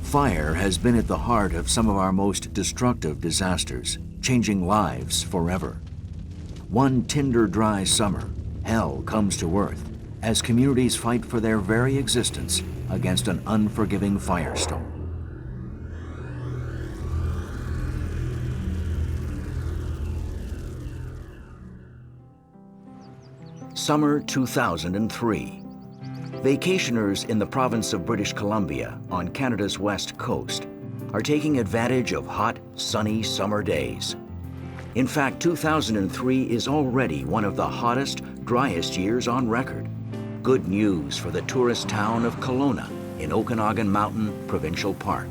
Fire has been at the heart of some of our most destructive disasters, changing lives forever. One tinder dry summer, hell comes to earth as communities fight for their very existence against an unforgiving firestorm. Summer 2003. Vacationers in the province of British Columbia on Canada's west coast are taking advantage of hot, sunny summer days. In fact, 2003 is already one of the hottest, driest years on record. Good news for the tourist town of Kelowna in Okanagan Mountain Provincial Park.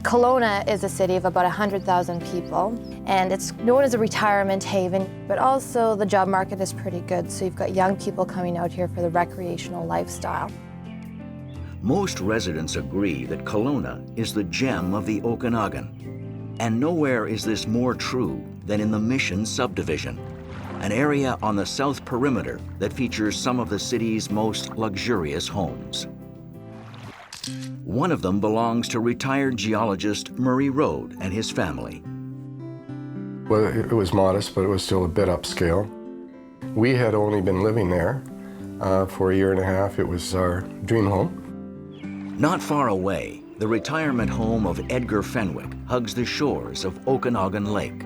Kelowna is a city of about 100,000 people, and it's known as a retirement haven, but also the job market is pretty good, so you've got young people coming out here for the recreational lifestyle. Most residents agree that Kelowna is the gem of the Okanagan, and nowhere is this more true than in the Mission subdivision, an area on the south perimeter that features some of the city's most luxurious homes. One of them belongs to retired geologist Murray Road and his family. Well, it was modest, but it was still a bit upscale. We had only been living there for a year and a half. It was our dream home. Not far away, the retirement home of Edgar Fenwick hugs the shores of Okanagan Lake.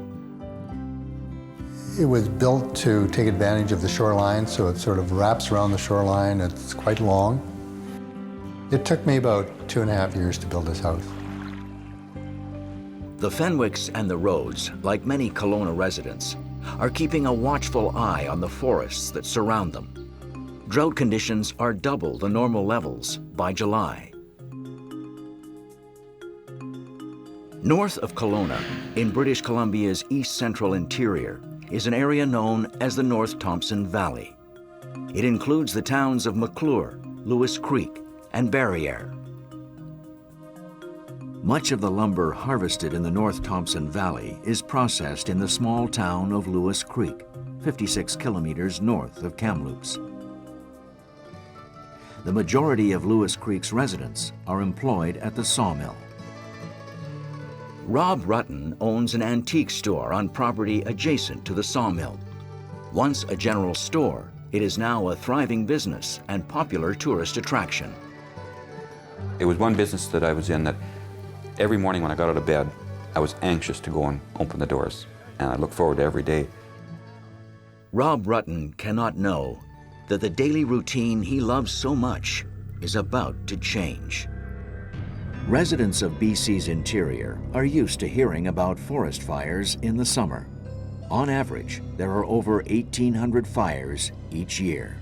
It was built to take advantage of the shoreline, so it sort of wraps around the shoreline. It's quite long. It took me about 2.5 years to build this house. The Fenwicks and the Roads, like many Kelowna residents, are keeping a watchful eye on the forests that surround them. Drought conditions are double the normal levels by July. North of Kelowna, in British Columbia's east-central interior, is an area known as the North Thompson Valley. It includes the towns of McClure, Lewis Creek, and Barriere. Much of the lumber harvested in the North Thompson Valley is processed in the small town of Lewis Creek, 56 kilometers north of Kamloops. The majority of Lewis Creek's residents are employed at the sawmill. Rob Rutten owns an antique store on property adjacent to the sawmill. Once a general store, it is now a thriving business and popular tourist attraction. It was one business that I was in that every morning when I got out of bed, I was anxious to go and open the doors, and I look forward to every day. Rob Rutten cannot know that the daily routine he loves so much is about to change. Residents of BC's interior are used to hearing about forest fires in the summer. On average, there are over 1,800 fires each year.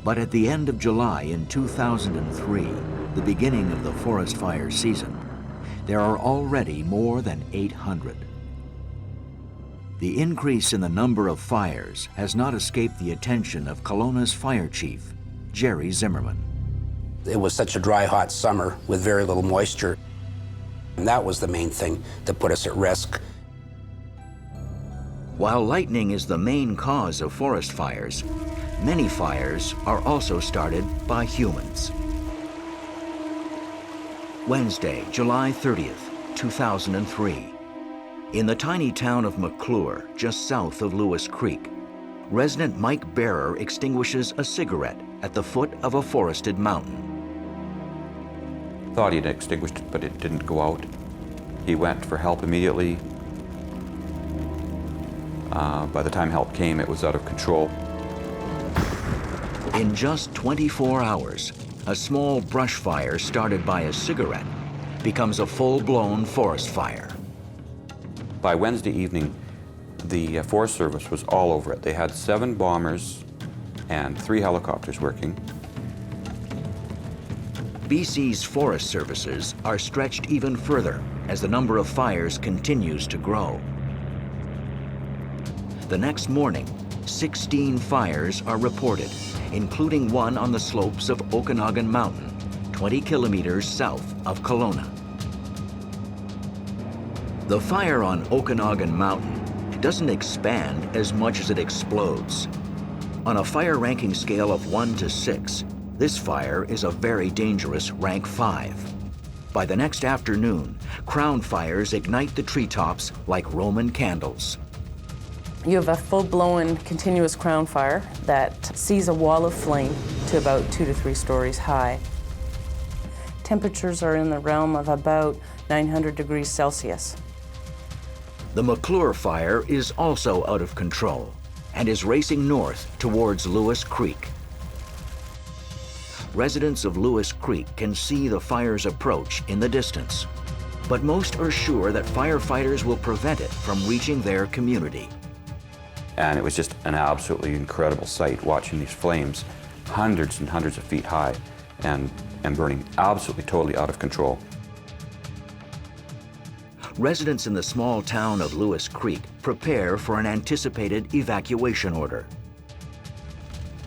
But at the end of July in 2003, the beginning of the forest fire season, there are already more than 800. The increase in the number of fires has not escaped the attention of Kelowna's fire chief, Jerry Zimmerman. It was such a dry, hot summer with very little moisture, and that was the main thing that put us at risk. While lightning is the main cause of forest fires, many fires are also started by humans. Wednesday, July 30th, 2003. In the tiny town of McClure, just south of Lewis Creek, resident Mike Bearer extinguishes a cigarette at the foot of a forested mountain. Thought he'd extinguished it, but it didn't go out. He went for help immediately. By the time help came, it was out of control. In just 24 hours, a small brush fire started by a cigarette becomes a full-blown forest fire. By Wednesday evening, the Forest Service was all over it. They had 7 bombers and 3 helicopters working. BC's forest services are stretched even further as the number of fires continues to grow. The next morning, 16 fires are reported, including one on the slopes of Okanagan Mountain, 20 kilometers south of Kelowna. The fire on Okanagan Mountain doesn't expand as much as it explodes. On a fire ranking scale of 1 to 6, this fire is a very dangerous rank 5. By the next afternoon, crown fires ignite the treetops like Roman candles. You have a full-blown continuous crown fire that sees a wall of flame to about 2 to 3 stories high. Temperatures are in the realm of about 900 degrees Celsius. The McClure fire is also out of control and is racing north towards Lewis Creek. Residents of Lewis Creek can see the fire's approach in the distance, but most are sure that firefighters will prevent it from reaching their community. And it was just an absolutely incredible sight watching these flames hundreds and hundreds of feet high and burning absolutely totally out of control. Residents in the small town of Lewis Creek prepare for an anticipated evacuation order.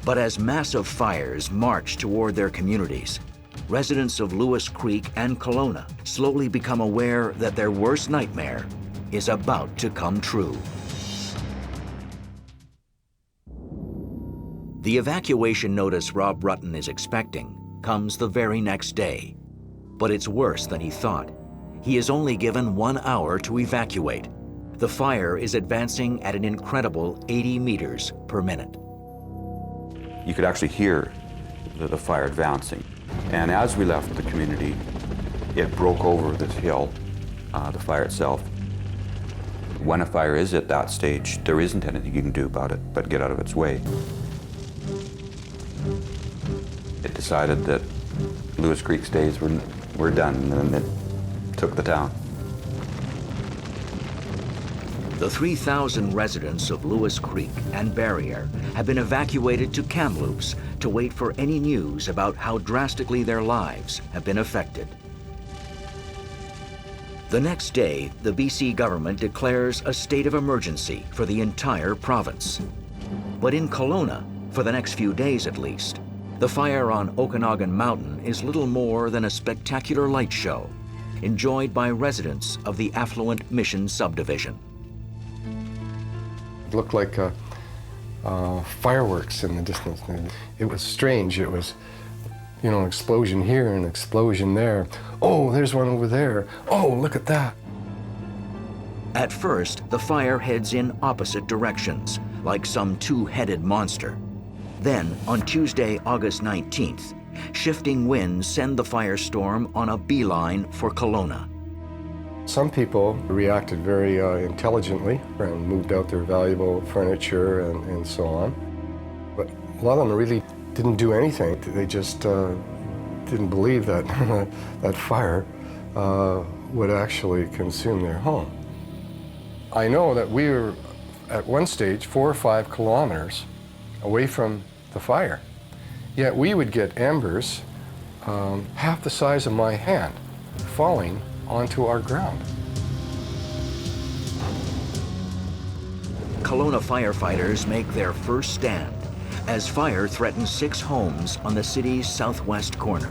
But as massive fires march toward their communities, residents of Lewis Creek and Kelowna slowly become aware that their worst nightmare is about to come true. The evacuation notice Rob Rutten is expecting comes the very next day. But it's worse than he thought. He is only given 1 hour to evacuate. The fire is advancing at an incredible 80 meters per minute. You could actually hear the fire advancing. And as we left the community, it broke over this hill, the fire itself. When a fire is at that stage, there isn't anything you can do about it but get out of its way. It decided that Lewis Creek's days were done, and it took the town. The 3,000 residents of Lewis Creek and Barrier have been evacuated to Kamloops to wait for any news about how drastically their lives have been affected. The next day, the BC government declares a state of emergency for the entire province. But in Kelowna, for the next few days at least, the fire on Okanagan Mountain is little more than a spectacular light show, enjoyed by residents of the affluent Mission subdivision. It looked like fireworks in the distance. It was strange. It was, an explosion here and an explosion there. Oh, there's one over there. Oh, look at that. At first, the fire heads in opposite directions, like some two-headed monster. Then, on Tuesday, August 19th, shifting winds send the firestorm on a beeline for Kelowna. Some people reacted very intelligently and moved out their valuable furniture and so on. But a lot of them really didn't do anything. They just didn't believe that that fire would actually consume their home. I know that we were at one stage 4 or 5 kilometers away from the fire. Yet we would get embers half the size of my hand falling onto our ground. Kelowna firefighters make their first stand as fire threatens 6 homes on the city's southwest corner.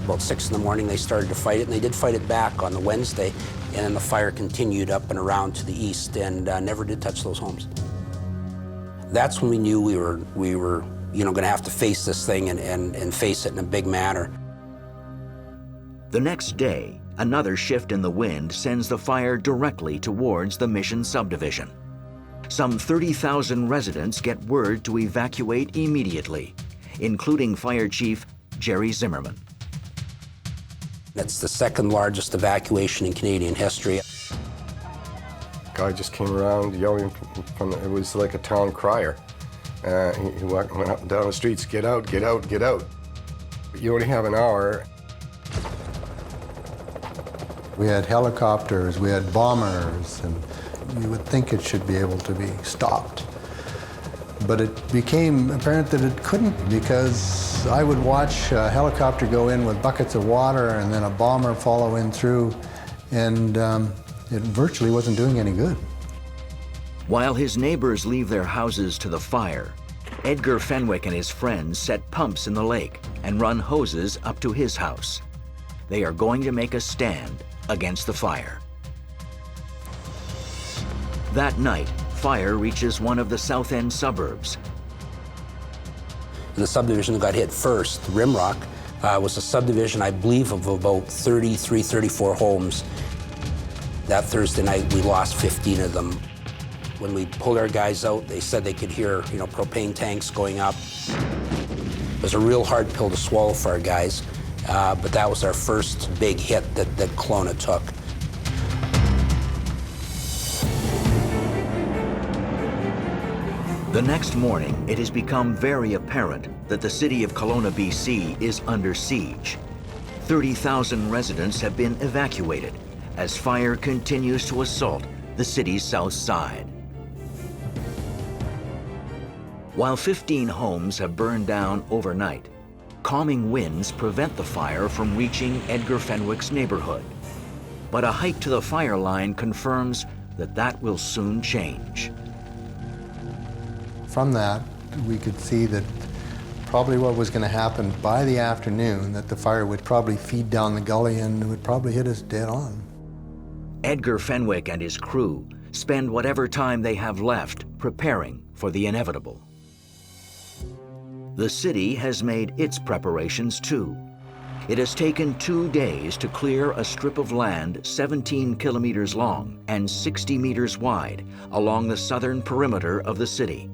About 6 in the morning, they started to fight it, and they did fight it back on the Wednesday, and then the fire continued up and around to the east and never did touch those homes. That's when we knew we were going to have to face this thing and face it in a big manner. The next day, another shift in the wind sends the fire directly towards the Mission subdivision. Some 30,000 residents get word to evacuate immediately, including Fire Chief Jerry Zimmerman. That's the second largest evacuation in Canadian history. Guy just came around yelling it was like a town crier. He went up and down the streets, get out, get out, get out. You only have an hour. We had helicopters, we had bombers, and you would think it should be able to be stopped. But it became apparent that it couldn't, because I would watch a helicopter go in with buckets of water and then a bomber follow in through, and it virtually wasn't doing any good. While his neighbors leave their houses to the fire, Edgar Fenwick and his friends set pumps in the lake and run hoses up to his house. They are going to make a stand against the fire. That night, fire reaches one of the South End suburbs. The subdivision that got hit first, Rimrock, It was a subdivision, I believe, of about 33, 34 homes. That Thursday night, we lost 15 of them. When we pulled our guys out, they said they could hear, propane tanks going up. It was a real hard pill to swallow for our guys, but that was our first big hit that Kelowna took. The next morning, it has become very apparent that the city of Kelowna, BC is under siege. 30,000 residents have been evacuated as fire continues to assault the city's south side. While 15 homes have burned down overnight, calming winds prevent the fire from reaching Edgar Fenwick's neighborhood. But a hike to the fire line confirms that will soon change. From that, we could see that probably what was going to happen by the afternoon, that the fire would probably feed down the gully and would probably hit us dead on. Edgar Fenwick and his crew spend whatever time they have left preparing for the inevitable. The city has made its preparations too. It has taken 2 days to clear a strip of land 17 kilometers long and 60 meters wide along the southern perimeter of the city.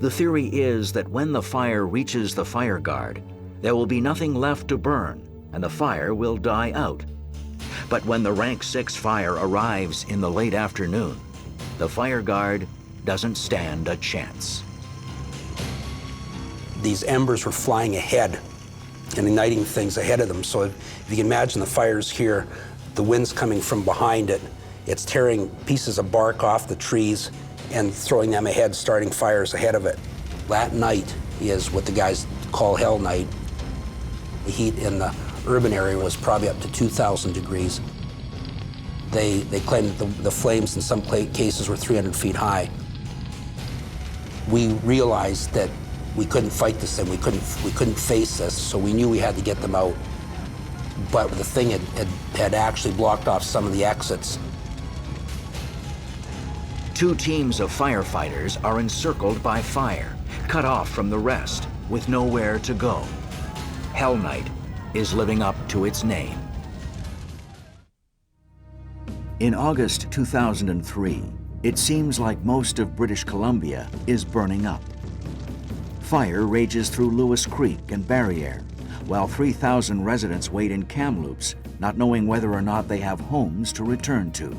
The theory is that when the fire reaches the fire guard, there will be nothing left to burn and the fire will die out. But when the Rank 6 fire arrives in the late afternoon, the fire guard doesn't stand a chance. These embers were flying ahead and igniting things ahead of them. So if you can imagine the fire's here, the wind's coming from behind it, it's tearing pieces of bark off the trees and throwing them ahead, starting fires ahead of it. That night is what the guys call hell night. The heat in the urban area was probably up to 2,000 degrees. They claimed that the flames in some cases were 300 feet high. We realized that we couldn't fight this thing, we couldn't face this, so we knew we had to get them out. But the thing had actually blocked off some of the exits. 2 teams of firefighters are encircled by fire, cut off from the rest, with nowhere to go. Hell Night is living up to its name. In August 2003, it seems like most of British Columbia is burning up. Fire rages through Lewis Creek and Barriere, while 3,000 residents wait in Kamloops, not knowing whether or not they have homes to return to.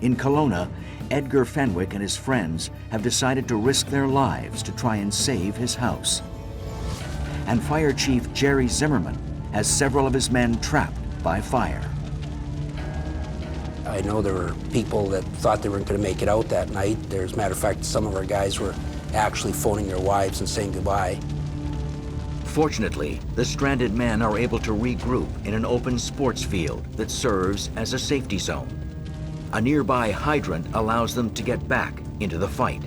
In Kelowna, Edgar Fenwick and his friends have decided to risk their lives to try and save his house. And Fire Chief Jerry Zimmerman has several of his men trapped by fire. I know there were people that thought they weren't going to make it out that night. As a matter of fact, some of our guys were actually phoning their wives and saying goodbye. Fortunately, the stranded men are able to regroup in an open sports field that serves as a safety zone. A nearby hydrant allows them to get back into the fight.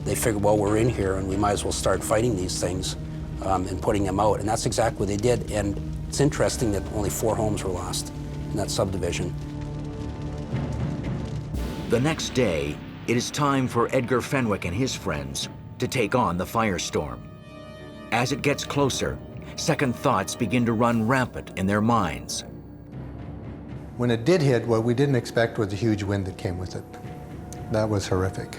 They figured, well, we're in here and we might as well start fighting these things and putting them out. And that's exactly what they did. And it's interesting that only 4 homes were lost in that subdivision. The next day, it is time for Edgar Fenwick and his friends to take on the firestorm. As it gets closer, second thoughts begin to run rampant in their minds. When it did hit, what we didn't expect was the huge wind that came with it. That was horrific.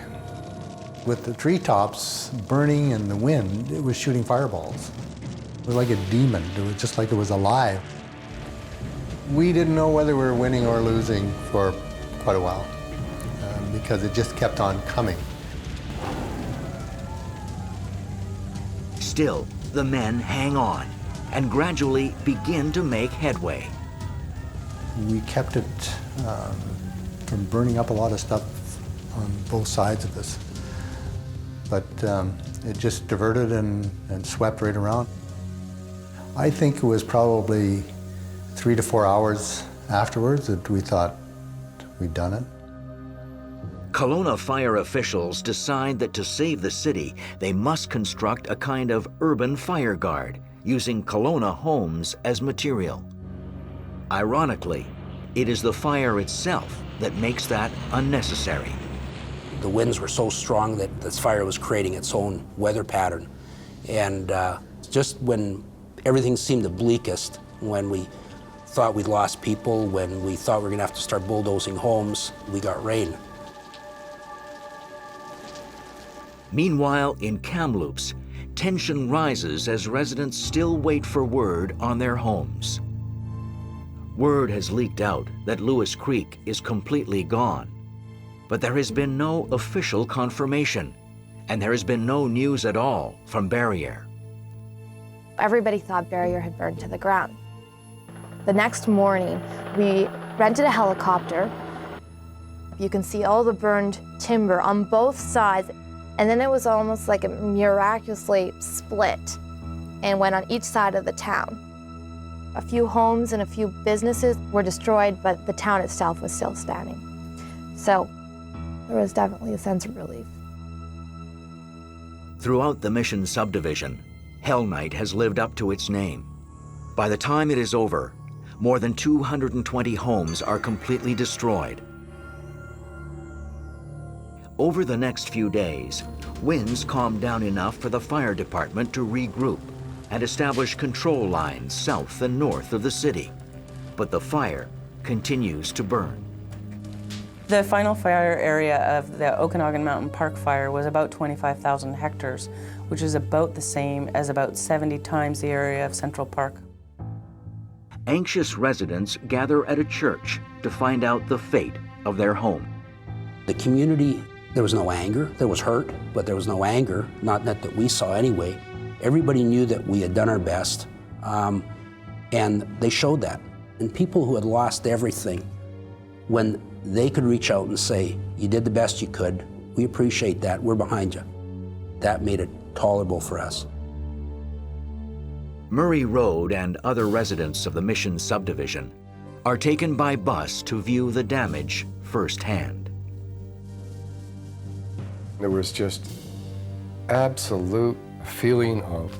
With the treetops burning and the wind, it was shooting fireballs. It was like a demon. It was just like it was alive. We didn't know whether we were winning or losing for quite a while because it just kept on coming. Still, the men hang on and gradually begin to make headway. We kept it from burning up a lot of stuff on both sides of us. But it just diverted and swept right around. I think it was probably 3 to 4 hours afterwards that we thought we'd done it. Kelowna fire officials decide that to save the city, they must construct a kind of urban fire guard using Kelowna homes as material. Ironically, it is the fire itself that makes that unnecessary. The winds were so strong that this fire was creating its own weather pattern. And just when everything seemed the bleakest, when we thought we'd lost people, when we thought we were going to have to start bulldozing homes, we got rain. Meanwhile, in Kamloops, tension rises as residents still wait for word on their homes. Word has leaked out that Lewis Creek is completely gone, but there has been no official confirmation, and there has been no news at all from Barriere. Everybody thought Barriere had burned to the ground. The next morning, we rented a helicopter. You can see all the burned timber on both sides, and then it was almost like it miraculously split and went on each side of the town. A few homes and a few businesses were destroyed, but the town itself was still standing. So there was definitely a sense of relief. Throughout the Mission subdivision, Hell Night has lived up to its name. By the time it is over, more than 220 homes are completely destroyed. Over the next few days, winds calmed down enough for the fire department to regroup and establish control lines south and north of the city. But the fire continues to burn. The final fire area of the Okanagan Mountain Park fire was about 25,000 hectares, which is about the same as about 70 times the area of Central Park. Anxious residents gather at a church to find out the fate of their home. The community, there was no anger, there was hurt, but there was no anger, not that we saw anyway. Everybody knew that we had done our best, and they showed that. And people who had lost everything, when they could reach out and say, you did the best you could, we appreciate that, we're behind you. That made it tolerable for us. Murray Road and other residents of the Mission subdivision are taken by bus to view the damage firsthand. There was just absolute feeling of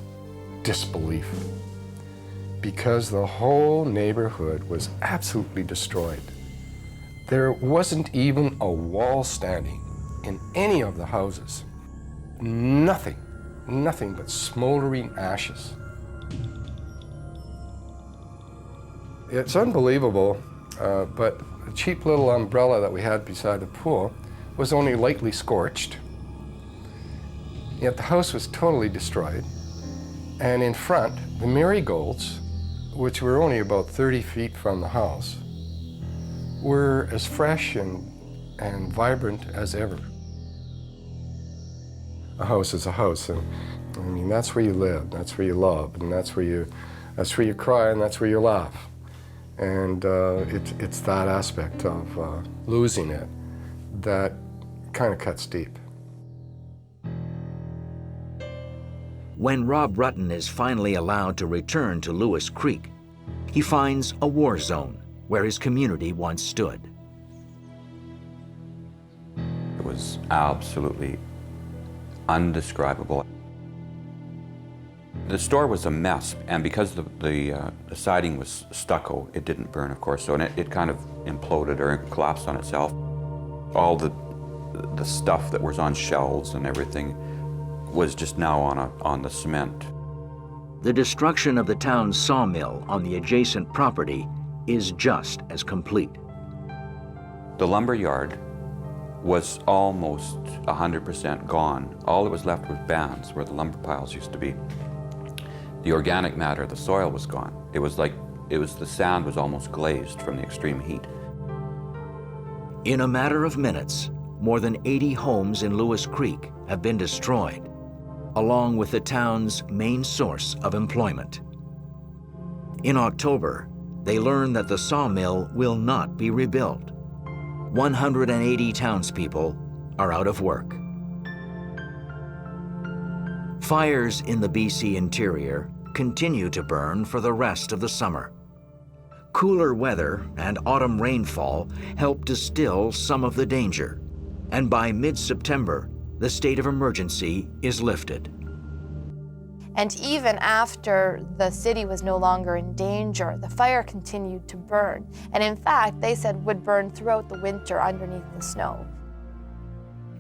disbelief because the whole neighborhood was absolutely destroyed. There wasn't even a wall standing in any of the houses. Nothing but smoldering ashes. It's unbelievable, but the cheap little umbrella that we had beside the pool was only lightly scorched. Yet the house was totally destroyed. And in front, the marigolds, which were only about 30 feet from the house, were as fresh and vibrant as ever. A house is a house, and I mean, that's where you live, that's where you love, and that's where you cry, and that's where you laugh. And it's that aspect of losing it that kind of cuts deep. When Rob Rutten is finally allowed to return to Lewis Creek, he finds a war zone where his community once stood. It was absolutely undescribable. The store was a mess, and because the siding was stucco, it didn't burn, of course, so it kind of imploded or collapsed on itself. All the stuff that was on shelves and everything was just now on the cement. The destruction of the town's sawmill on the adjacent property is just as complete. The lumber yard was almost 100% gone. All that was left was bands where the lumber piles used to be. The organic matter, the soil was gone. The sand was almost glazed from the extreme heat. In a matter of minutes, more than 80 homes in Lewis Creek have been destroyed, along with the town's main source of employment. In October, they learn that the sawmill will not be rebuilt. 180 townspeople are out of work. Fires in the BC interior continue to burn for the rest of the summer. Cooler weather and autumn rainfall help distill some of the danger, and by mid-September, the state of emergency is lifted. And even after the city was no longer in danger, the fire continued to burn. And in fact, they said would burn throughout the winter underneath the snow.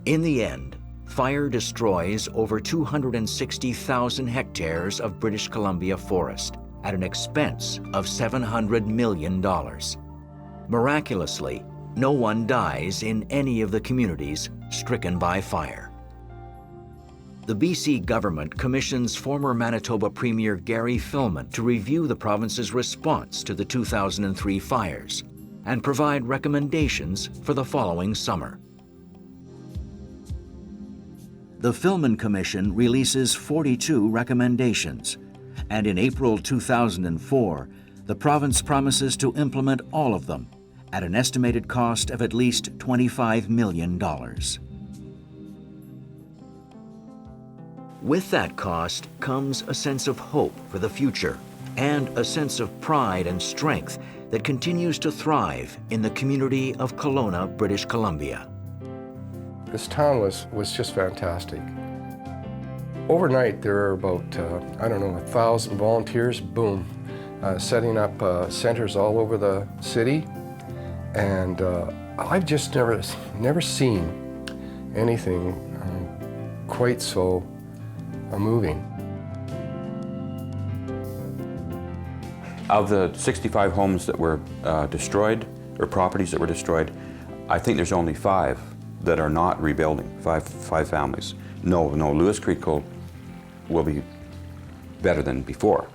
In the end, fire destroys over 260,000 hectares of British Columbia forest at an expense of $700 million. Miraculously, no one dies in any of the communities stricken by fire. The BC government commissions former Manitoba Premier Gary Filmon to review the province's response to the 2003 fires and provide recommendations for the following summer. The Filmon Commission releases 42 recommendations, and in April 2004, the province promises to implement all of them at an estimated cost of at least $25 million. With that cost comes a sense of hope for the future and a sense of pride and strength that continues to thrive in the community of Kelowna, British Columbia. This town was just fantastic. Overnight, there are about, 1,000 volunteers, boom, setting up centers all over the city. And I've just never seen anything quite so moving. Of the 65 homes that were destroyed, or properties that were destroyed, I think there's only 5 that are not rebuilding, five families. No, Lewis Creek will be better than before.